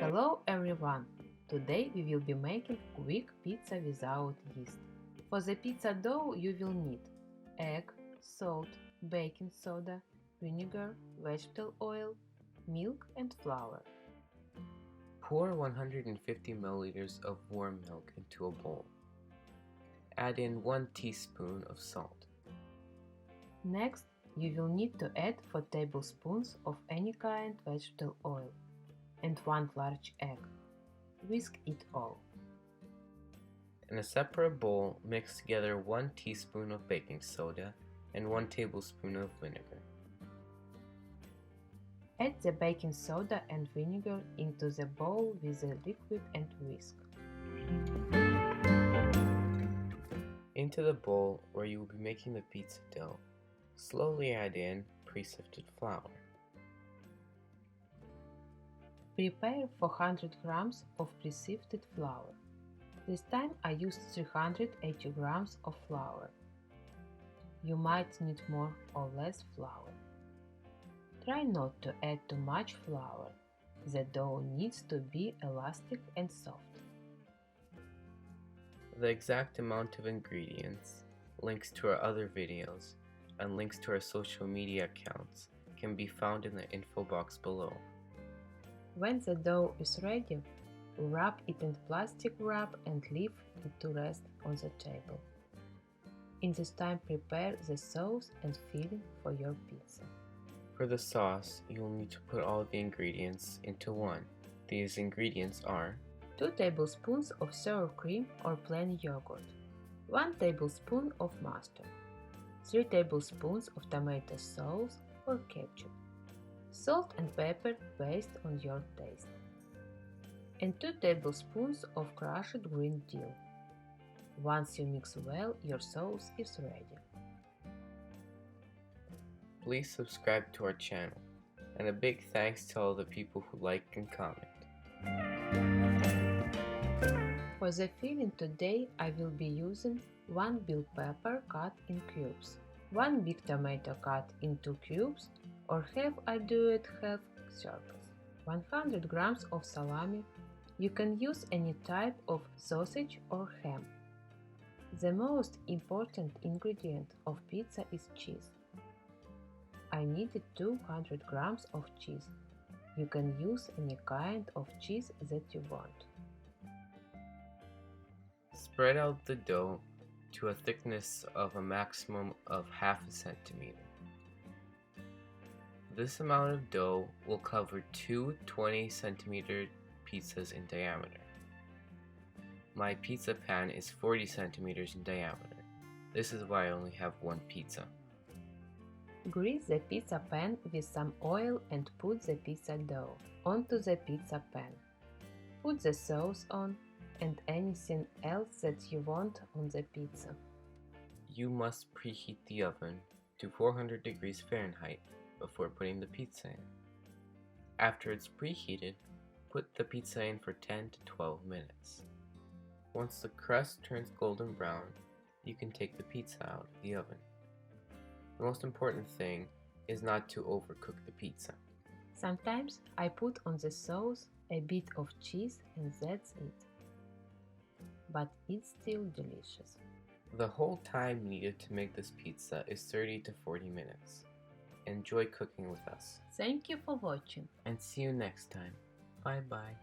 Hello everyone! Today we will be making quick pizza without yeast. For the pizza dough you will need egg, salt, baking soda, vinegar, vegetable oil, milk and flour. Pour 150 milliliters of warm milk into a bowl. Add in 1 teaspoon of salt. Next, you will need to add 4 tablespoons of any kind vegetable oil and 1 large egg. Whisk it all. In a separate bowl, mix together 1 teaspoon of baking soda and 1 tablespoon of vinegar. Add the baking soda and vinegar into the bowl with the liquid and whisk. Into the bowl where you will be making the pizza dough, slowly add in pre-sifted flour. Prepare 400 grams of pre-sifted flour. This time I used 380 grams of flour. You might need more or less flour. Try not to add too much flour. The dough needs to be elastic and soft. The exact amount of ingredients, links to our other videos, and links to our social media accounts can be found in the info box below. When the dough is ready, wrap it in plastic wrap and leave it to rest on the table. In this time, prepare the sauce and filling for your pizza. For the sauce, you will need to put all the ingredients into one. These ingredients are 2 tablespoons of sour cream or plain yogurt, 1 tablespoon of mustard, 3 tablespoons of tomato sauce or ketchup, salt and pepper based on your taste, and 2 tablespoons of crushed green dill. Once you mix well, your sauce is ready. Please subscribe to our channel, and a big thanks to all the people who like and comment. For the filling today, I will be using 1 bell pepper cut in cubes, 1 big tomato cut into cubes, or half circles, 100 grams of salami. You can use any type of sausage or ham. The most important ingredient of pizza is cheese. I needed 200 grams of cheese. You can use any kind of cheese that you want. Spread out the dough to a thickness of a maximum of half a centimeter. This amount of dough will cover 2 20-centimeter pizzas in diameter. My pizza pan is 40 centimeters in diameter. This is why I only have one pizza. Grease the pizza pan with some oil and put the pizza dough onto the pizza pan. Put the sauce on and anything else that you want on the pizza. You must preheat the oven to 400 degrees Fahrenheit before putting the pizza in. After it's preheated, put the pizza in for 10 to 12 minutes. Once the crust turns golden brown, you can take the pizza out of the oven. The most important thing is not to overcook the pizza. Sometimes I put on the sauce a bit of cheese and that's it. But it's still delicious. The whole time needed to make this pizza is 30 to 40 minutes. Enjoy cooking with us. Thank you for watching. And see you next time. Bye bye.